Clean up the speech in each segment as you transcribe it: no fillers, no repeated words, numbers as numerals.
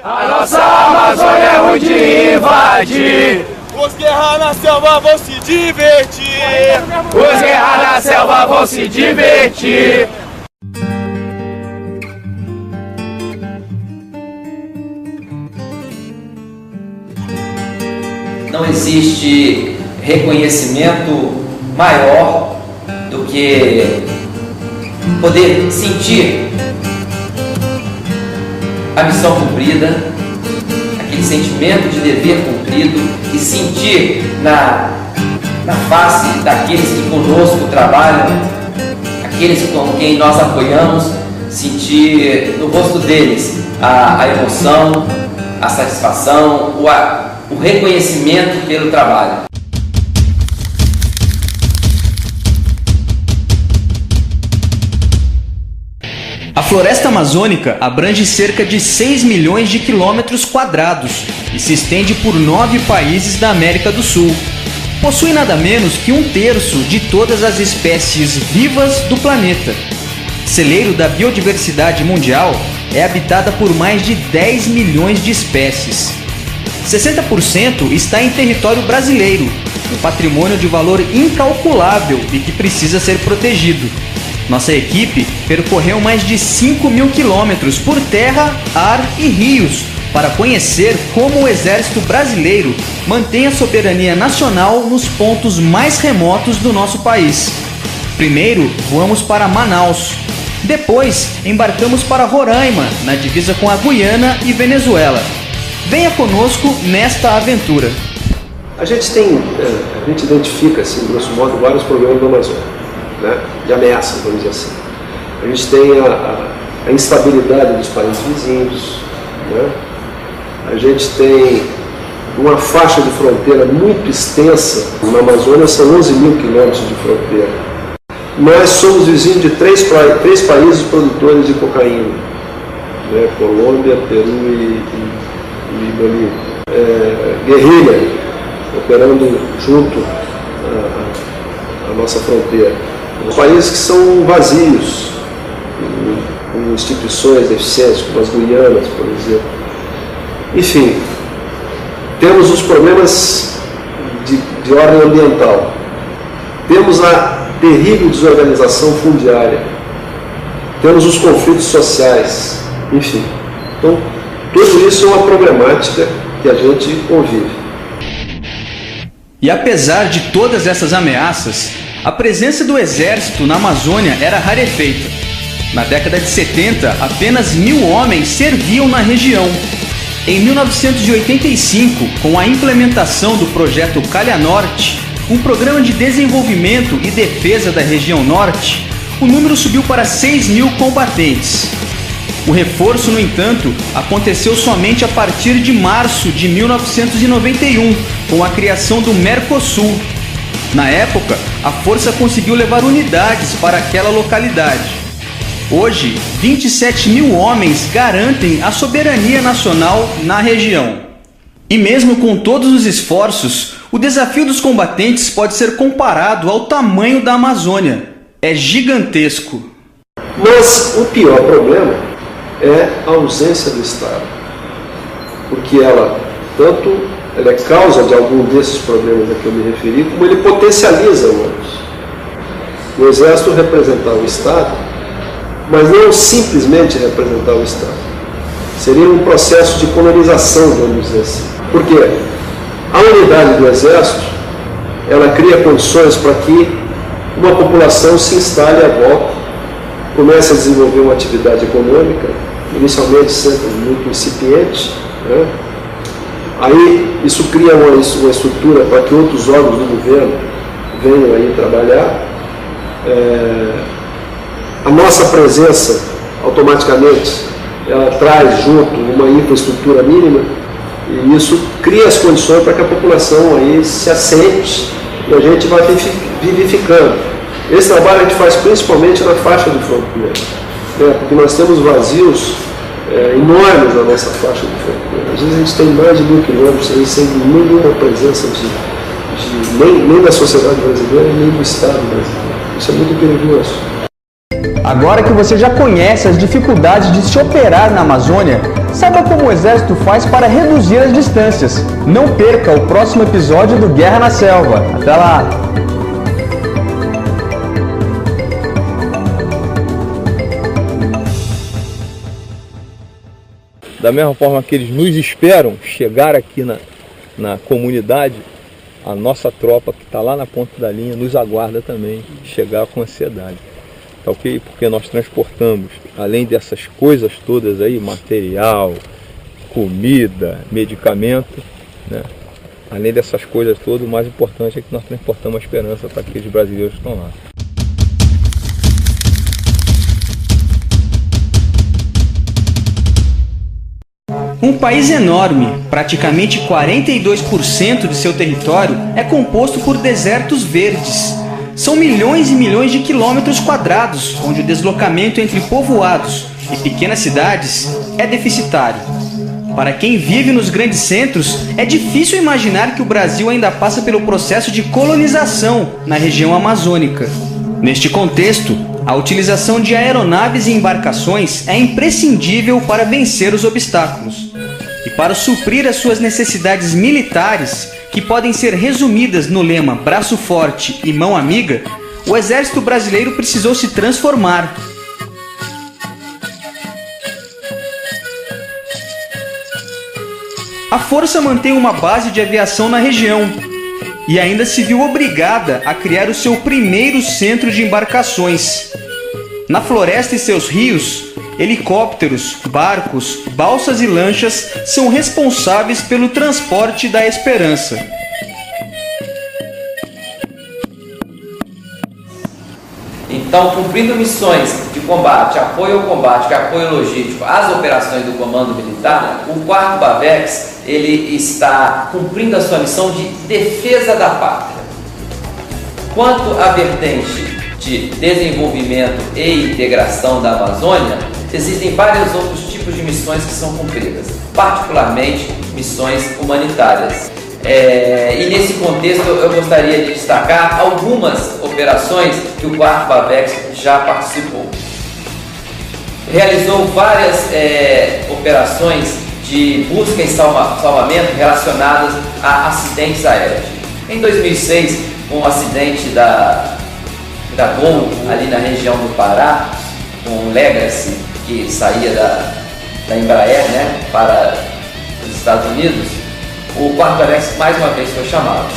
A nossa Amazônia é ruim de invadir. Os guerras na selva vão se divertir. Os guerras na selva vão se divertir. Não existe reconhecimento maior do que poder sentir a missão cumprida, aquele sentimento de dever cumprido e sentir na face daqueles que conosco trabalham, aqueles com quem nós apoiamos, sentir no rosto deles a emoção, a satisfação, o reconhecimento pelo trabalho. A floresta amazônica abrange cerca de 6 milhões de quilômetros quadrados e se estende por 9 países da América do Sul. Possui nada menos que 1/3 de todas as espécies vivas do planeta. Celeiro da biodiversidade mundial, é habitada por mais de 10 milhões de espécies. 60% está em território brasileiro, um patrimônio de valor incalculável e que precisa ser protegido. Nossa equipe percorreu mais de 5 mil quilômetros por terra, ar e rios para conhecer como o Exército Brasileiro mantém a soberania nacional nos pontos mais remotos do nosso país. Primeiro, voamos para Manaus. Depois, embarcamos para Roraima, na divisa com a Guiana e Venezuela. Venha conosco nesta aventura. A gente identifica, assim, grosso modo, vários problemas da Amazônia, né? De ameaças, vamos dizer assim. A gente tem a instabilidade dos países vizinhos, né? A gente tem uma faixa de fronteira muito extensa. Na Amazônia são 11 mil quilômetros de fronteira. Nós somos vizinhos de três países produtores de cocaína, né? Colômbia, Peru e Bolívia. Guerrilha operando junto à nossa fronteira. Países que são vazios, com instituições deficientes, como as Guianas, por exemplo. Enfim, temos os problemas de ordem ambiental. Temos a terrível desorganização fundiária. Temos os conflitos sociais. Enfim, então, tudo isso é uma problemática que a gente convive. E apesar de todas essas ameaças, a presença do Exército na Amazônia era rarefeita. Na década de 70, apenas 1.000 homens serviam na região. Em 1985, com a implementação do projeto Calha Norte, um programa de desenvolvimento e defesa da região norte, o número subiu para 6.000 combatentes. O reforço, no entanto, aconteceu somente a partir de março de 1991, com a criação do Mercosul. Na época, a força conseguiu levar unidades para aquela localidade. Hoje, 27.000 homens garantem a soberania nacional na região. E mesmo com todos os esforços, o desafio dos combatentes pode ser comparado ao tamanho da Amazônia. É gigantesco. Mas o pior problema é a ausência do Estado. Porque ela é causa de algum desses problemas a que eu me referi, como ele potencializa outros. O Exército representar o Estado, mas não simplesmente representar o Estado. Seria um processo de colonização, vamos dizer assim. Por quê? A unidade do Exército, ela cria condições para que uma população se instale à volta, comece a desenvolver uma atividade econômica, inicialmente sempre muito incipiente, né? Aí isso cria uma estrutura para que outros órgãos do governo venham aí trabalhar. A nossa presença, automaticamente, ela traz junto uma infraestrutura mínima e isso cria as condições para que a população aí se assente e a gente vai vivificando. Esse trabalho a gente faz principalmente na faixa de fronteira, né? Porque nós temos vazios enormes na nossa faixa de fronteira. Às vezes a gente tem mais de 1.000 quilômetros aí, sem nenhuma presença nem da sociedade brasileira, nem do Estado brasileiro. Isso é muito perigoso. Agora que você já conhece as dificuldades de se operar na Amazônia, Saiba como o Exército faz para reduzir as distâncias. Não perca o próximo episódio do Guerra na Selva. Até lá! Da mesma forma que eles nos esperam chegar aqui na comunidade, a nossa tropa que está lá na ponta da linha nos aguarda também chegar com ansiedade. Tá ok? Porque nós transportamos, além dessas coisas todas aí, material, comida, medicamento, né? Além dessas coisas todas, o mais importante é que nós transportamos a esperança para aqueles brasileiros que estão lá. Um país enorme, praticamente 42% de seu território é composto por desertos verdes. São milhões e milhões de quilômetros quadrados, onde o deslocamento entre povoados e pequenas cidades é deficitário. Para quem vive nos grandes centros, é difícil imaginar que o Brasil ainda passa pelo processo de colonização na região amazônica. Neste contexto, a utilização de aeronaves e embarcações é imprescindível para vencer os obstáculos. E para suprir as suas necessidades militares, que podem ser resumidas no lema braço forte e mão amiga, o Exército Brasileiro precisou se transformar. A Força mantém uma base de aviação na região e ainda se viu obrigada a criar o seu primeiro centro de embarcações. Na floresta e seus rios, helicópteros, barcos, balsas e lanchas são responsáveis pelo transporte da esperança. Então, cumprindo missões de combate, apoio ao combate, apoio logístico às operações do Comando Militar, o 4º BAVEX ele está cumprindo a sua missão de defesa da pátria. Quanto à vertente de desenvolvimento e integração da Amazônia, existem vários outros tipos de missões que são cumpridas, particularmente missões humanitárias. E nesse contexto eu gostaria de destacar algumas operações que o 4º BAVEX já participou. Realizou várias operações de busca e salvamento relacionadas a acidentes aéreos. Em 2006, um acidente da Gol, ali na região do Pará, com um Legacy que saía da Embraer, né, para os Estados Unidos, o 4º BAVEX mais uma vez foi chamado.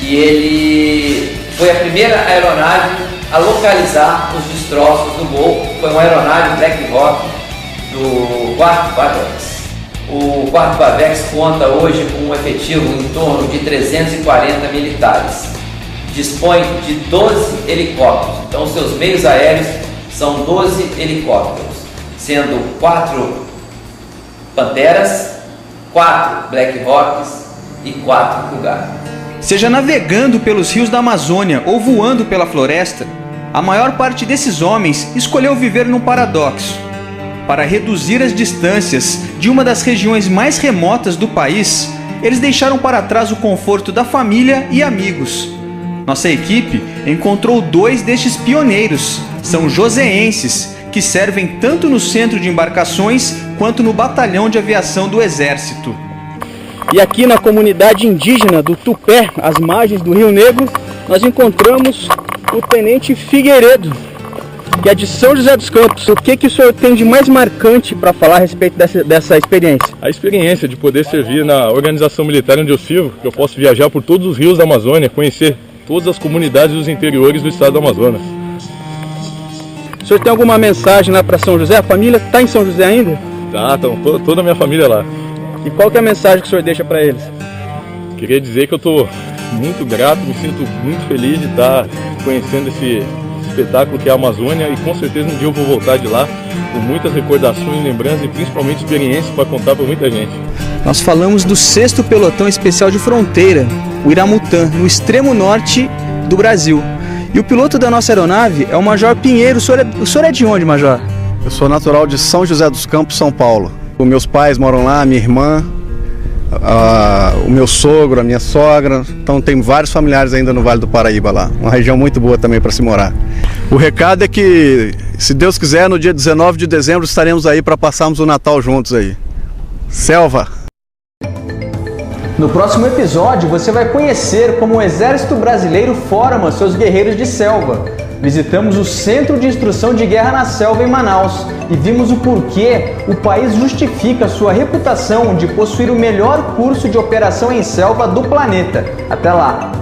E ele foi a primeira aeronave a localizar os destroços do Gol. Foi uma aeronave Black Hawk do 4º BAVEX. O 4º BAVEX conta hoje com um efetivo em torno de 340 militares. Dispõe de 12 helicópteros, então seus meios aéreos são 12 helicópteros, sendo 4 Panteras, 4 Black Hawks e 4 Cougar. Seja navegando pelos rios da Amazônia ou voando pela floresta, a maior parte desses homens escolheu viver num paradoxo. Para reduzir as distâncias de uma das regiões mais remotas do país, eles deixaram para trás o conforto da família e amigos. Nossa equipe encontrou 2 destes pioneiros, são joseenses, que servem tanto no centro de embarcações quanto no batalhão de aviação do Exército. E aqui na comunidade indígena do Tupé, às margens do Rio Negro, nós encontramos o Tenente Figueiredo, que é de São José dos Campos. O que o senhor tem de mais marcante para falar a respeito dessa experiência? A experiência de poder servir na organização militar onde eu sirvo, que eu posso viajar por todos os rios da Amazônia, conhecer todas as comunidades dos interiores do estado do Amazonas. O senhor tem alguma mensagem lá para São José? A família está em São José ainda? Tá, toda a minha família lá. E qual que é a mensagem que o senhor deixa para eles? Queria dizer que eu estou muito grato, me sinto muito feliz de estar conhecendo esse espetáculo que é a Amazônia, e com certeza um dia eu vou voltar de lá com muitas recordações, lembranças e principalmente experiências para contar para muita gente. Nós falamos do 6º Pelotão Especial de Fronteira, o Iramutã, no extremo norte do Brasil. E o piloto da nossa aeronave é o Major Pinheiro. O senhor é de onde, Major? Eu sou natural de São José dos Campos, São Paulo. Os meus pais moram lá, minha irmã, o meu sogro, a minha sogra. Então tem vários familiares ainda no Vale do Paraíba lá. Uma região muito boa também para se morar. O recado é que, se Deus quiser, no dia 19 de dezembro estaremos aí para passarmos o Natal juntos aí. Selva! No próximo episódio, você vai conhecer como o Exército Brasileiro forma seus guerreiros de selva. Visitamos o Centro de Instrução de Guerra na Selva em Manaus e vimos o porquê o país justifica sua reputação de possuir o melhor curso de operação em selva do planeta. Até lá!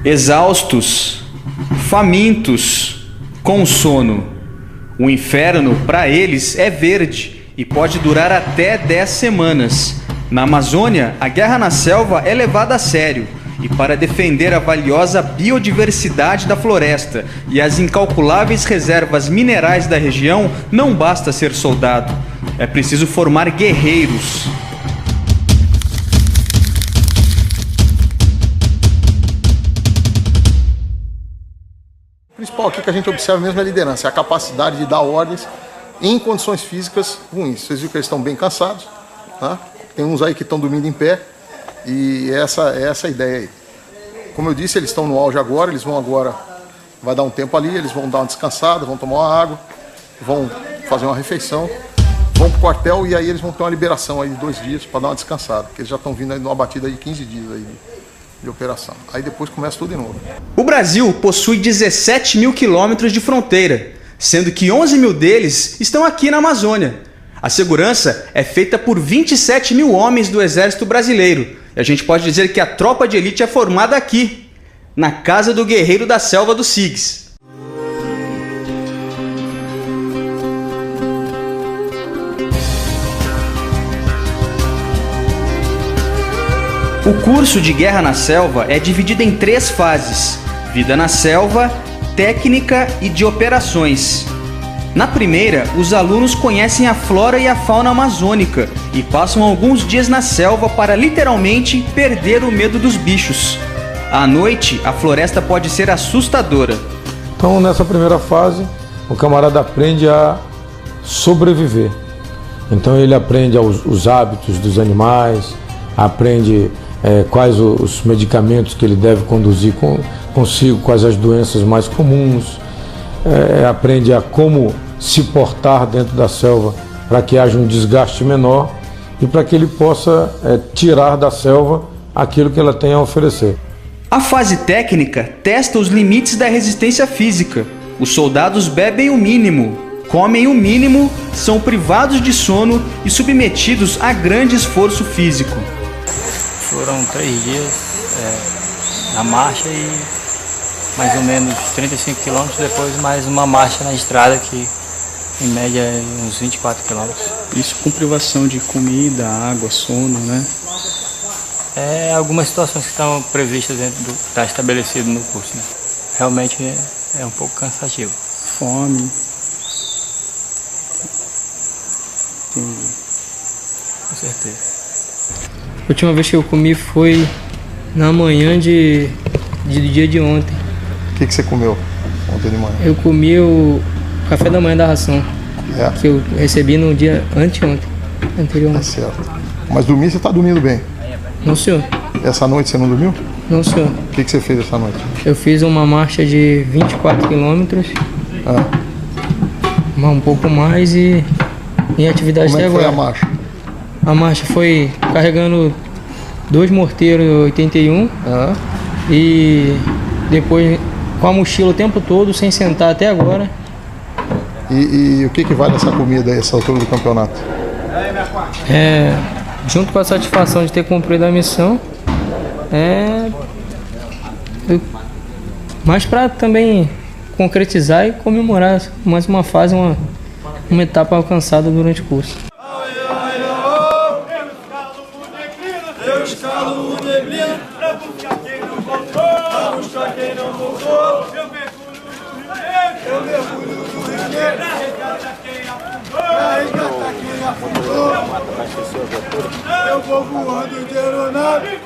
Exaustos, famintos, com sono. O inferno, para eles, é verde e pode durar até 10 semanas. Na Amazônia, a guerra na selva é levada a sério. E para defender a valiosa biodiversidade da floresta e as incalculáveis reservas minerais da região, não basta ser soldado. É preciso formar guerreiros. O principal aqui que a gente observa mesmo é a liderança, é a capacidade de dar ordens em condições físicas ruins. Vocês viram que eles estão bem cansados, tá? Tem uns aí que estão dormindo em pé e essa é a ideia aí. Como eu disse, eles estão no auge agora, eles vão agora, vai dar um tempo ali, eles vão dar uma descansada, vão tomar uma água, vão fazer uma refeição, vão para o quartel e aí eles vão ter uma liberação aí de 2 dias para dar uma descansada, porque eles já estão vindo aí numa batida de 15 dias aí de operação. Aí depois começa tudo de novo. O Brasil possui 17 mil quilômetros de fronteira, sendo que 11 mil deles estão aqui na Amazônia. A segurança é feita por 27 mil homens do Exército Brasileiro. E a gente pode dizer que a tropa de elite é formada aqui, na casa do guerreiro da selva do SIGS. O curso de Guerra na Selva é dividido em 3 fases: Vida na Selva, Técnica e de Operações. Na primeira, os alunos conhecem a flora e a fauna amazônica e passam alguns dias na selva para literalmente perder o medo dos bichos. À noite, a floresta pode ser assustadora. Então, nessa primeira fase, o camarada aprende a sobreviver. Então, ele aprende os hábitos dos animais, aprende quais os medicamentos que ele deve conduzir consigo, quais as doenças mais comuns, aprende a como se portar dentro da selva para que haja um desgaste menor e para que ele possa tirar da selva aquilo que ela tem a oferecer. A fase técnica testa os limites da resistência física. Os soldados bebem o mínimo, comem o mínimo, são privados de sono e submetidos a grande esforço físico. Foram 3 dias na marcha e mais ou menos 35 km, depois mais uma marcha na estrada que em média é uns 24 km. Isso com privação de comida, água, sono, né? Algumas situações que estão previstas dentro do que está estabelecido no curso, né? Realmente é um pouco cansativo. Fome. Com certeza. A última vez que eu comi foi na manhã de dia de ontem. O que você comeu ontem de manhã? Eu comi o café da manhã da ração, que eu recebi no dia anteontem, anterior. Tá certo. Mas dormir, você está dormindo bem? Não, senhor. Essa noite você não dormiu? Não, senhor. O que você fez essa noite? Eu fiz uma marcha de 24 quilômetros, um pouco mais e em atividade até agora. Como foi a marcha? A marcha foi carregando 2 morteiros 81 e depois com a mochila o tempo todo, sem sentar até agora. E o que vale essa comida a essa altura do campeonato? Junto com a satisfação de ter cumprido a missão, mas para também concretizar e comemorar mais uma fase, uma etapa alcançada durante o curso. Eu escalo o neblina pra buscar quem não voltou, pra buscar quem não voltou. Eu mergulho no Rio Negro, pra resgatar quem afundou, pra resgatar quem afundou. Eu vou voando de aeronave.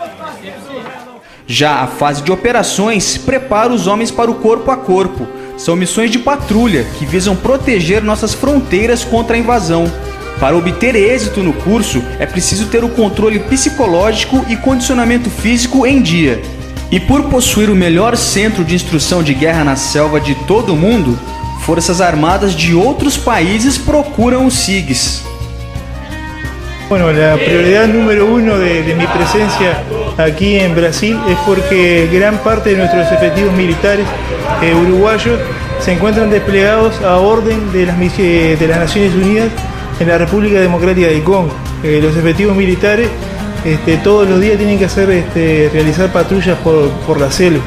Já a fase de operações prepara os homens para o corpo a corpo. São missões de patrulha que visam proteger nossas fronteiras contra a invasão. Para obter êxito no curso, é preciso ter o controle psicológico e condicionamento físico em dia. E por possuir o melhor centro de instrução de guerra na selva de todo o mundo, forças armadas de outros países procuram os SIGs. Bueno, la prioridad número uno de mi presencia aquí en Brasil es porque gran parte de nuestros efectivos militares uruguayos se encuentran desplegados a orden de las Naciones Unidas en la República Democrática del Congo. Los efectivos militares todos los días tienen que realizar patrullas por la selva.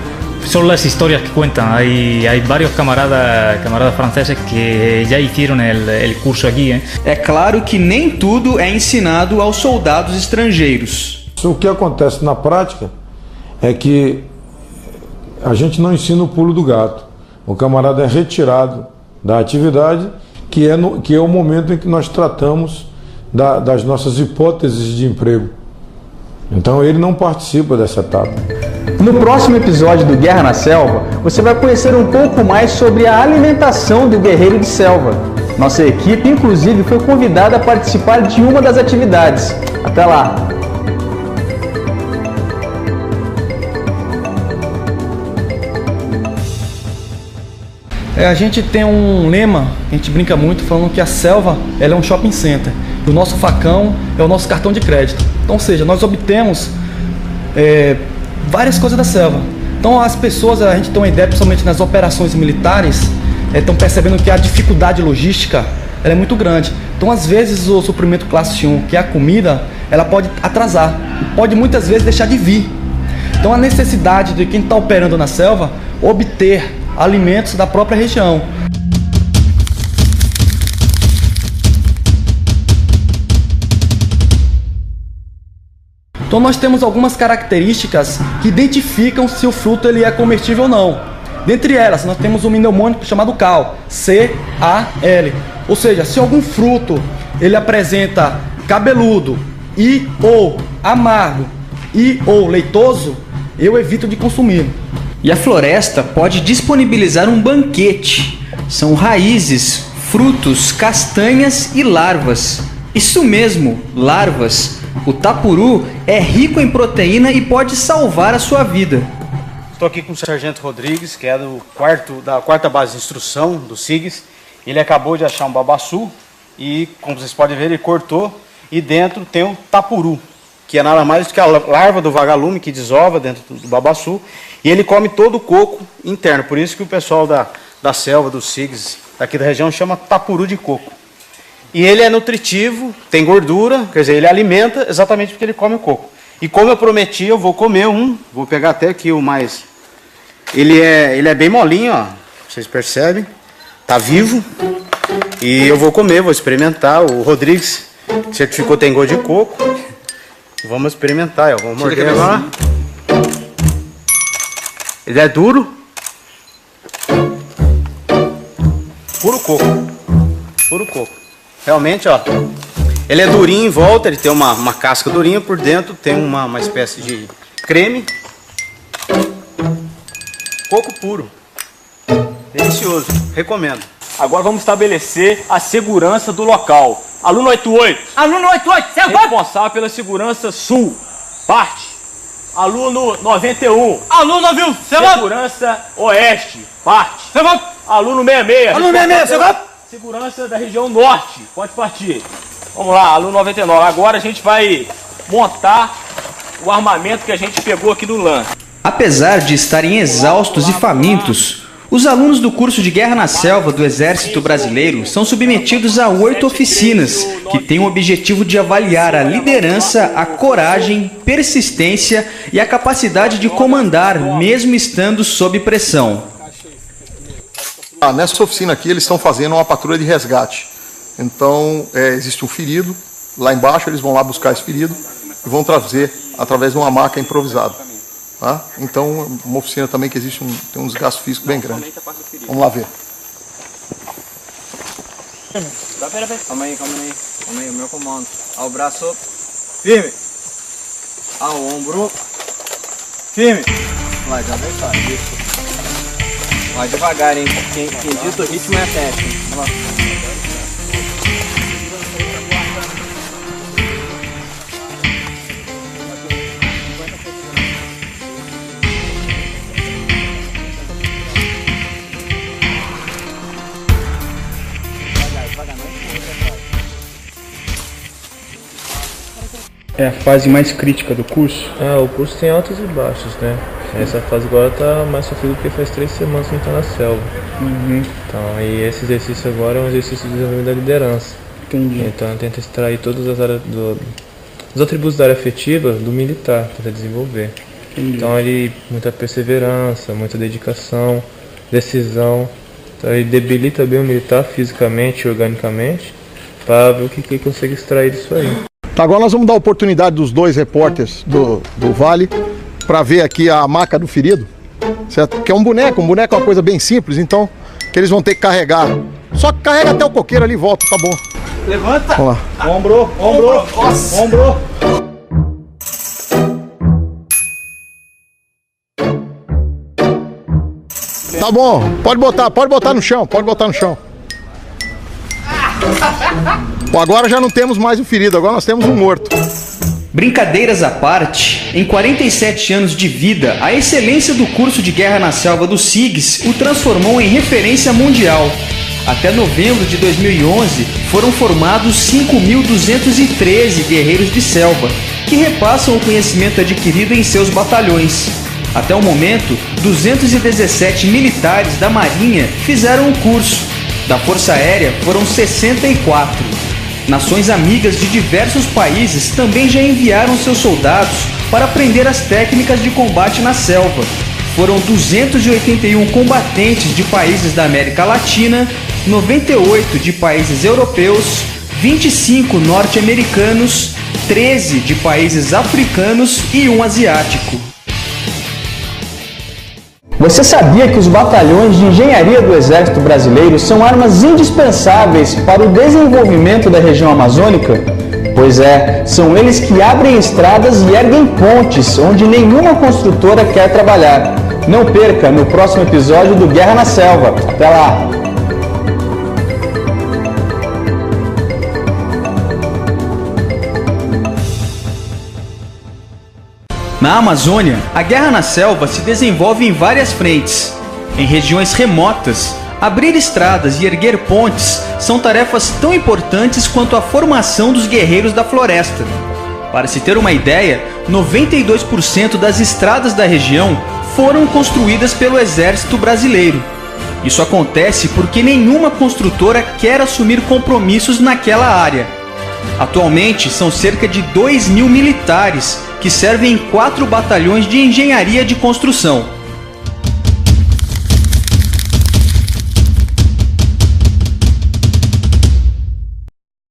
Son las historias que cuentan. Hay varios camaradas franceses que já hicieron el curso aqui. É claro que nem tudo é ensinado aos soldados estrangeiros. O que acontece na prática é que a gente não ensina o pulo do gato. O camarada é retirado da atividade, que é o momento em que nós tratamos das nossas hipóteses de emprego. Então ele não participa dessa etapa. No próximo episódio do Guerra na Selva, você vai conhecer um pouco mais sobre a alimentação do guerreiro de selva. Nossa equipe, inclusive, foi convidada a participar de uma das atividades. Até lá! A gente tem um lema, a gente brinca muito, falando que a selva ela é um shopping center. E o nosso facão é o nosso cartão de crédito. Então, ou seja, nós obtemos várias coisas da selva. Então as pessoas, a gente tem uma ideia, principalmente nas operações militares, estão percebendo que a dificuldade logística ela é muito grande. Então às vezes o suprimento classe 1, que é a comida, ela pode atrasar, pode muitas vezes deixar de vir. Então a necessidade de quem está operando na selva obter alimentos da própria região. Então nós temos algumas características que identificam se o fruto ele é comestível ou não. Dentre elas, nós temos um mnemônico chamado CAL, C-A-L. Ou seja, se algum fruto ele apresenta cabeludo e ou amargo e ou leitoso, eu evito de consumir. E a floresta pode disponibilizar um banquete. São raízes, frutos, castanhas e larvas. Isso mesmo, larvas. O tapuru é rico em proteína e pode salvar a sua vida. Estou aqui com o Sargento Rodrigues, que é da quarta base de instrução do SIGs. Ele acabou de achar um babaçu e, como vocês podem ver, ele cortou e dentro tem o tapuru, que é nada mais do que a larva do vagalume que desova dentro do babaçu, e ele come todo o coco interno. Por isso que o pessoal da selva, dos SIGs, daqui da região, chama tapuru de coco. E ele é nutritivo, tem gordura, quer dizer, ele alimenta exatamente porque ele come o coco. E como eu prometi, eu vou comer vou pegar até aqui o mais... Ele é bem molinho, ó, vocês percebem, tá vivo. E eu vou comer, vou experimentar. O Rodrigues certificou tem gosto de coco. Vamos experimentar, ó. Vamos morder agora. Ele é duro. Puro coco. Puro coco. Realmente, ó. Ele é durinho em volta, ele tem uma casca durinha. Por dentro tem uma espécie de creme. Coco puro. Delicioso. Recomendo. Agora vamos estabelecer a segurança do local. Aluno 88. Aluno 88, seu responsável pela segurança sul. Parte. Aluno 91. Aluno 91, seu segurança oeste. Parte. Seu aluno 66. Aluno 66, seu segurança da região norte. Pode partir. Vamos lá, aluno 99. Agora a gente vai montar o armamento que a gente pegou aqui do LAN. Apesar de estarem exaustos e famintos, os alunos do curso de Guerra na Selva do Exército Brasileiro são submetidos a 8 oficinas, que têm o objetivo de avaliar a liderança, a coragem, persistência e a capacidade de comandar, mesmo estando sob pressão. Nessa oficina aqui eles estão fazendo uma patrulha de resgate. Então existe um ferido, lá embaixo eles vão lá buscar esse ferido e vão trazer através de uma maca improvisada. Tá? Então, uma oficina também que existe tem um desgaste físico bem grande. Vamos lá ver. Calma aí, o meu comando. Ao braço firme. Ao ombro firme. Vai, já vai sair. Vai devagar, hein? Quem dita o ritmo é a técnica. Vamos lá. É a fase mais crítica do curso? O curso tem altos e baixos, né? Essa fase agora tá mais sofrida porque faz 3 semanas que a gente tá na selva. Então, aí esse exercício agora é um exercício de desenvolvimento da liderança. Entendi. Então, tenta extrair todas as áreas os atributos da área afetiva do militar, tenta desenvolver. Entendi. Então, ele muita perseverança, muita dedicação, decisão. Então, ele debilita bem o militar fisicamente e organicamente para ver o que consegue extrair disso aí. Tá, agora nós vamos dar a oportunidade dos 2 repórteres do Vale para ver aqui a maca do ferido, certo? Que é um boneco é uma coisa bem simples, então que eles vão ter que carregar. Só carrega até o coqueiro ali e volta, tá bom. Levanta. Vamos lá. Ombro. Nossa. Ombro. Tá bom, pode botar no chão, Bom, agora já não temos mais um ferido, agora nós temos um morto. Brincadeiras à parte, em 47 anos de vida, a excelência do curso de Guerra na Selva do SIGS o transformou em referência mundial. Até novembro de 2011, foram formados 5.213 guerreiros de selva, que repassam o conhecimento adquirido em seus batalhões. Até o momento, 217 militares da Marinha fizeram o curso. Da Força Aérea foram 64. Nações amigas de diversos países também já enviaram seus soldados para aprender as técnicas de combate na selva. Foram 281 combatentes de países da América Latina, 98 de países europeus, 25 norte-americanos, 13 de países africanos e um asiático. Você sabia que os batalhões de engenharia do Exército Brasileiro são armas indispensáveis para o desenvolvimento da região amazônica? Pois é, são eles que abrem estradas e erguem pontes onde nenhuma construtora quer trabalhar. Não perca no próximo episódio do Guerra na Selva. Até lá! Na Amazônia, a guerra na selva se desenvolve em várias frentes. Em regiões remotas, abrir estradas e erguer pontes são tarefas tão importantes quanto a formação dos guerreiros da floresta. Para se ter uma ideia, 92% das estradas da região foram construídas pelo Exército Brasileiro. Isso acontece porque nenhuma construtora quer assumir compromissos naquela área. Atualmente, são cerca de 2.000 militares que servem em 4 batalhões de engenharia de construção.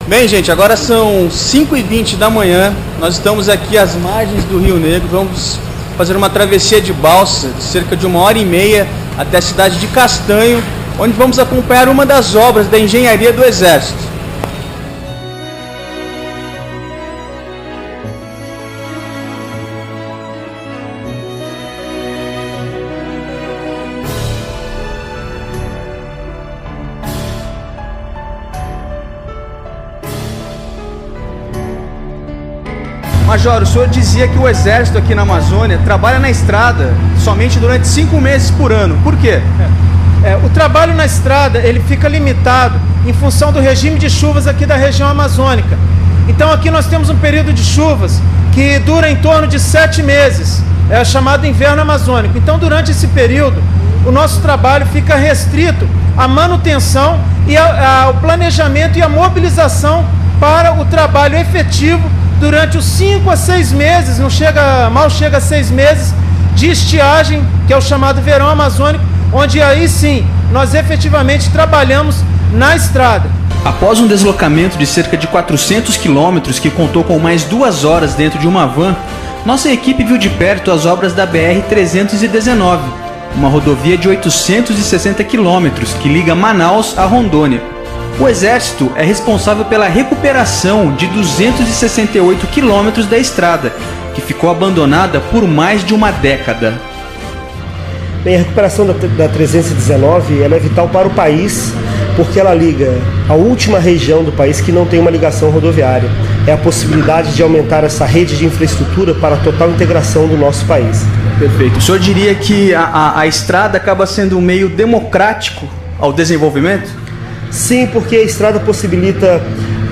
Bem, gente, agora são 5h20 da manhã. Nós estamos aqui às margens do Rio Negro. Vamos fazer uma travessia de balsa de cerca de 1h30 até a cidade de Castanho, onde vamos acompanhar uma das obras da engenharia do Exército. Major, o senhor dizia que o Exército aqui na Amazônia trabalha na estrada somente durante 5 meses por ano. Por quê? O trabalho na estrada ele fica limitado em função do regime de chuvas aqui da região amazônica. Então aqui nós temos um período de chuvas que dura em torno de 7 meses, é chamado inverno amazônico. Então durante esse período o nosso trabalho fica restrito à manutenção e ao planejamento e à mobilização para o trabalho efetivo durante os 5 a 6 meses, mal chega a 6 meses de estiagem, que é o chamado verão amazônico, onde aí sim nós efetivamente trabalhamos na estrada. Após um deslocamento de cerca de 400 quilômetros que contou com mais 2 horas dentro de uma van, nossa equipe viu de perto as obras da BR-319, uma rodovia de 860 quilômetros que liga Manaus a Rondônia. O Exército é responsável pela recuperação de 268 quilômetros da estrada, que ficou abandonada por mais de uma década. Bem, a recuperação da 319 ela é vital para o país, porque ela liga a última região do país que não tem uma ligação rodoviária. É a possibilidade de aumentar essa rede de infraestrutura para a total integração do nosso país. Perfeito. O senhor diria que a estrada acaba sendo um meio democrático ao desenvolvimento? Sim, porque a estrada possibilita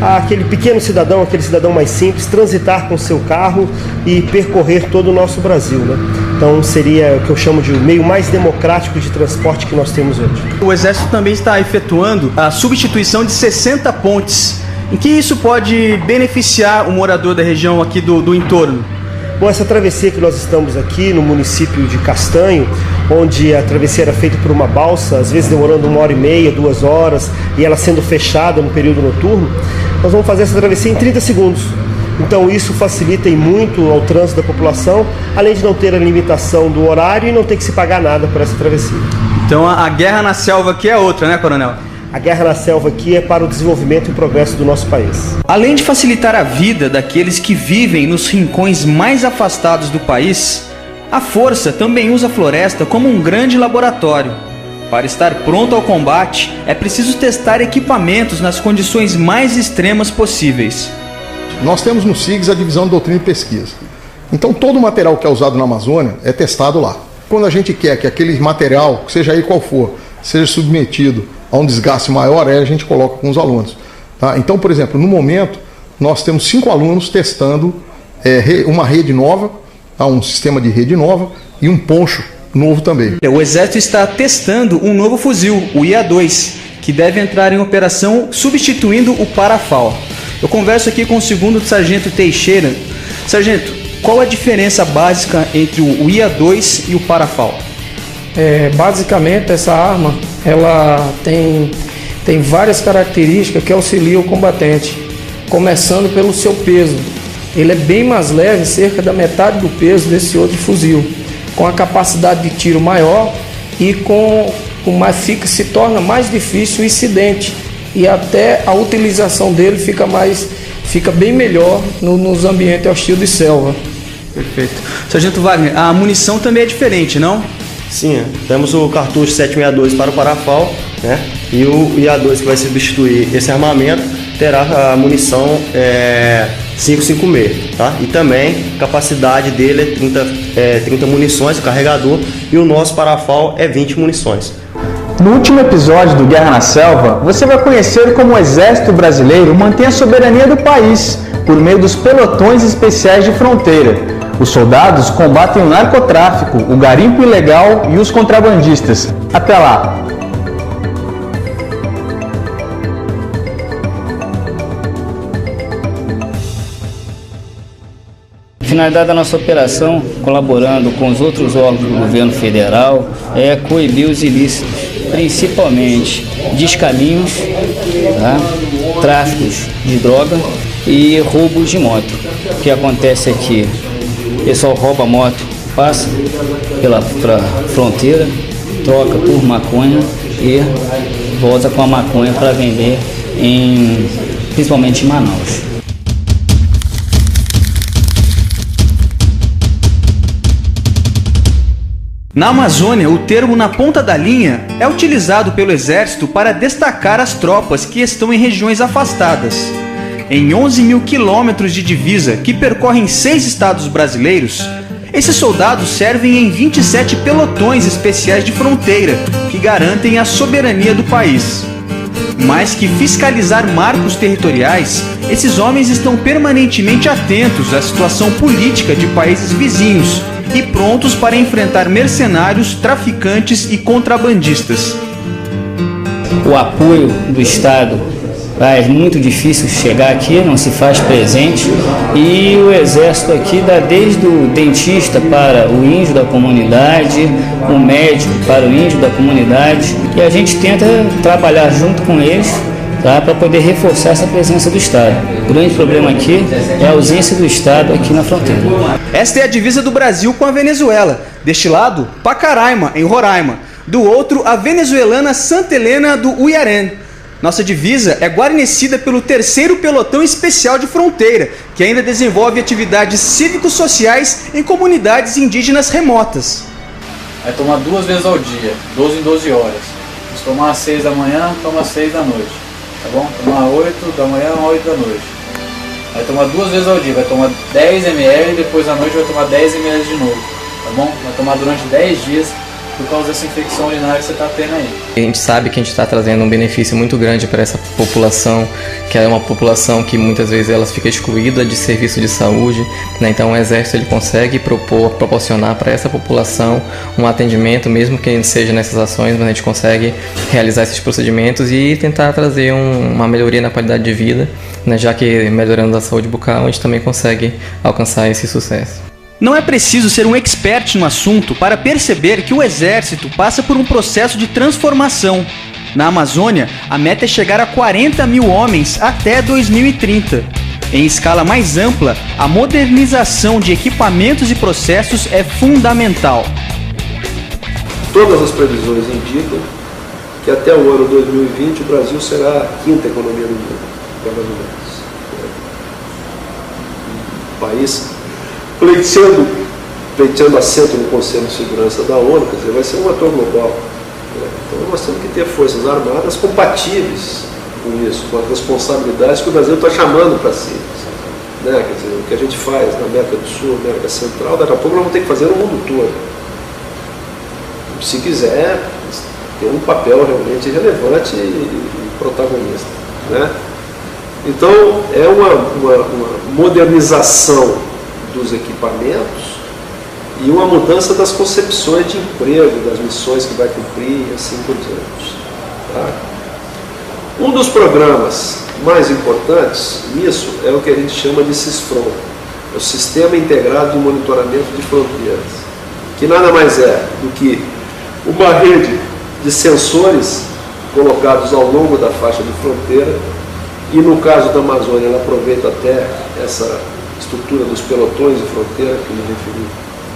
aquele pequeno cidadão, aquele cidadão mais simples, transitar com seu carro e percorrer todo o nosso Brasil, né? Então seria o que eu chamo de o meio mais democrático de transporte que nós temos hoje. O Exército também está efetuando a substituição de 60 pontes. Em que isso pode beneficiar o morador da região aqui do entorno? Bom, essa travessia que nós estamos aqui no município de Castanho, onde a travessia era feita por uma balsa, às vezes demorando 1h30, 2 horas, e ela sendo fechada no período noturno, nós vamos fazer essa travessia em 30 segundos. Então isso facilita e muito ao trânsito da população, além de não ter a limitação do horário e não ter que se pagar nada por essa travessia. Então a guerra na selva aqui é outra, né, Coronel? A guerra na selva aqui é para o desenvolvimento e progresso do nosso país. Além de facilitar a vida daqueles que vivem nos rincões mais afastados do país, a Força também usa a floresta como um grande laboratório. Para estar pronto ao combate, é preciso testar equipamentos nas condições mais extremas possíveis. Nós temos no SIGS a divisão de doutrina e pesquisa. Então todo o material que é usado na Amazônia é testado lá. Quando a gente quer que aquele material, seja aí qual for, seja submetido a um desgaste maior, aí a gente coloca com os alunos. Tá? Então, por exemplo, no momento, nós temos 5 alunos testando uma rede nova, um sistema de rede nova e um poncho novo também. O Exército está testando um novo fuzil, o IA-2, que deve entrar em operação substituindo o Parafal. Eu converso aqui com o segundo sargento Teixeira. Sargento, qual a diferença básica entre o IA-2 e o Parafal? Basicamente essa arma ela tem várias características que auxiliam o combatente, começando pelo seu peso. Ele é bem mais leve, cerca da metade do peso desse outro fuzil, com a capacidade de tiro maior e se torna mais difícil o incidente e até a utilização dele fica bem melhor nos ambientes hostis de selva. Perfeito. Sargento Wagner, a munição também é diferente, não? Sim, temos o cartucho 762 para o Parafal, né? E o IA-2 que vai substituir esse armamento terá a munição 556, tá? E também a capacidade dele é 30 munições, o carregador, e o nosso Parafal é 20 munições. No último episódio do Guerra na Selva, você vai conhecer como o Exército Brasileiro mantém a soberania do país por meio dos pelotões especiais de fronteira. Os soldados combatem o narcotráfico, o garimpo ilegal e os contrabandistas. Até lá! A finalidade da nossa operação, colaborando com os outros órgãos do governo federal, é coibir os ilícitos, principalmente descaminhos, tá? Tráficos de droga e roubos de moto. O que acontece aqui? O pessoal rouba a moto, passa pela fronteira, troca por maconha e volta com a maconha para vender principalmente em Manaus. Na Amazônia, o termo "na ponta da linha" é utilizado pelo Exército para destacar as tropas que estão em regiões afastadas. Em 11 mil quilômetros de divisa que percorrem 6 estados brasileiros, esses soldados servem em 27 pelotões especiais de fronteira que garantem a soberania do país. Mais que fiscalizar marcos territoriais, esses homens estão permanentemente atentos à situação política de países vizinhos e prontos para enfrentar mercenários, traficantes e contrabandistas. O apoio do Estado é muito difícil chegar aqui, não se faz presente, e o Exército aqui dá desde o dentista para o índio da comunidade, o médico para o índio da comunidade, e a gente tenta trabalhar junto com eles, tá, para poder reforçar essa presença do Estado. O grande problema aqui é a ausência do Estado aqui na fronteira. Esta é a divisa do Brasil com a Venezuela. Deste lado, Pacaraima, em Roraima. Do outro, a venezuelana Santa Helena do Uiarén. Nossa divisa é guarnecida pelo 3º Pelotão Especial de Fronteira, que ainda desenvolve atividades cívico-sociais em comunidades indígenas remotas. Vai tomar 2 vezes ao dia, 12 em 12 horas. Se tomar às 6 da manhã, toma às 6 da noite. Tá bom? Tomar 8 da manhã, 8 da noite. Vai tomar 2 vezes ao dia, vai tomar 10 ml e depois à noite vai tomar 10 ml de novo. Tá bom? Vai tomar durante 10 dias por causa dessa infecção urinária que você está tendo aí. A gente sabe que a gente está trazendo um benefício muito grande para essa população, que é uma população que muitas vezes ela fica excluída de serviço de saúde, né? Então o Exército ele consegue proporcionar para essa população um atendimento, mesmo que seja nessas ações, mas a gente consegue realizar esses procedimentos e tentar trazer uma melhoria na qualidade de vida, né? Já que melhorando a saúde bucal a gente também consegue alcançar esse sucesso. Não é preciso ser um expert no assunto para perceber que o Exército passa por um processo de transformação. Na Amazônia, a meta é chegar a 40 mil homens até 2030. Em escala mais ampla, a modernização de equipamentos e processos é fundamental. Todas as previsões indicam que até o ano 2020 o Brasil será a quinta economia do mundo, mais ou menos. O país pleiteando assento no Conselho de Segurança da ONU, quer dizer, vai ser um ator global. Então nós temos que ter forças armadas compatíveis com isso, com as responsabilidades que o Brasil está chamando para si. Quer dizer, o que a gente faz na América do Sul, América Central, daqui a pouco nós vamos ter que fazer no mundo todo. Se quiser ter um papel realmente relevante e protagonista. Né? Então é uma modernização dos equipamentos e uma mudança das concepções de emprego, das missões que vai cumprir e assim por diante. Tá? Um dos programas mais importantes nisso é o que a gente chama de SISFRON, é o Sistema Integrado de Monitoramento de Fronteiras, que nada mais é do que uma rede de sensores colocados ao longo da faixa de fronteira e no caso da Amazônia ela aproveita até essa estrutura dos pelotões de fronteira que eu me referi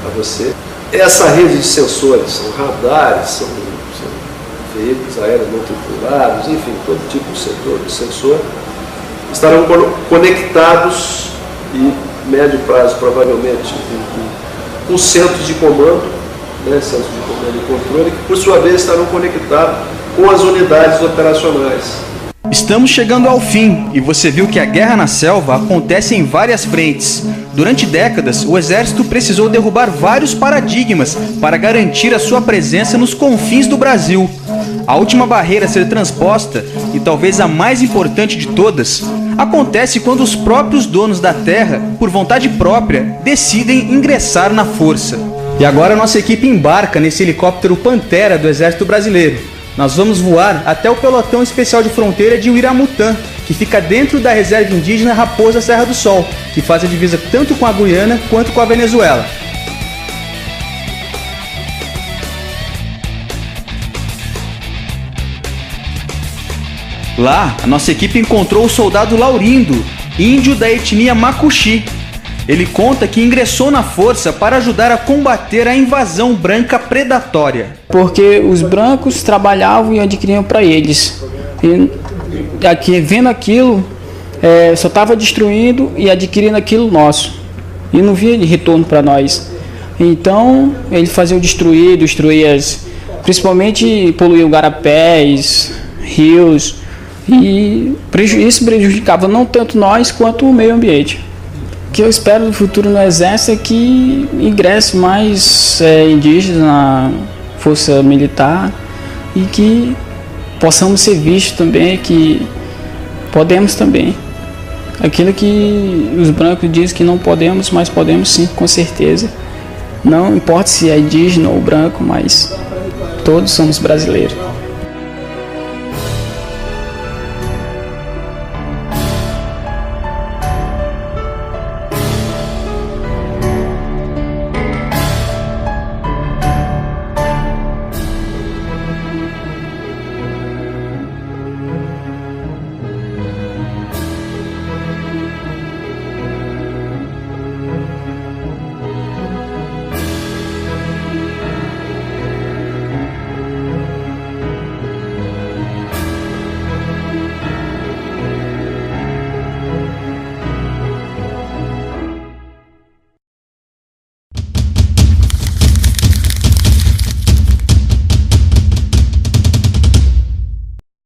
a você. Essa rede de sensores, são radares, são veículos aéreos não tripulados, enfim, todo tipo de sensor, estarão conectados e médio prazo provavelmente com centros de comando, centros de comando e controle, que por sua vez estarão conectados com as unidades operacionais. Estamos chegando ao fim e você viu que a guerra na selva acontece em várias frentes. Durante décadas, o Exército precisou derrubar vários paradigmas para garantir a sua presença nos confins do Brasil. A última barreira a ser transposta, e talvez a mais importante de todas, acontece quando os próprios donos da terra, por vontade própria, decidem ingressar na força. E agora nossa equipe embarca nesse helicóptero Pantera do Exército Brasileiro. Nós vamos voar até o pelotão especial de fronteira de Uiramutã, que fica dentro da reserva indígena Raposa Serra do Sol, que faz a divisa tanto com a Guiana quanto com a Venezuela. Lá, a nossa equipe encontrou o soldado Laurindo, índio da etnia Macuxi. Ele conta que ingressou na força para ajudar a combater a invasão branca predatória. Porque os brancos trabalhavam e adquiriam para eles. E aqui, vendo aquilo, só estava destruindo e adquirindo aquilo nosso. E não via de retorno para nós. Então, ele fazia o destruir principalmente poluir garapés, rios. E isso prejudicava não tanto nós quanto o meio ambiente. O que eu espero do futuro no Exército é que ingresse mais indígenas na força militar e que possamos ser vistos também, que podemos também. Aquilo que os brancos dizem que não podemos, mas podemos sim, com certeza. Não importa se é indígena ou branco, mas todos somos brasileiros.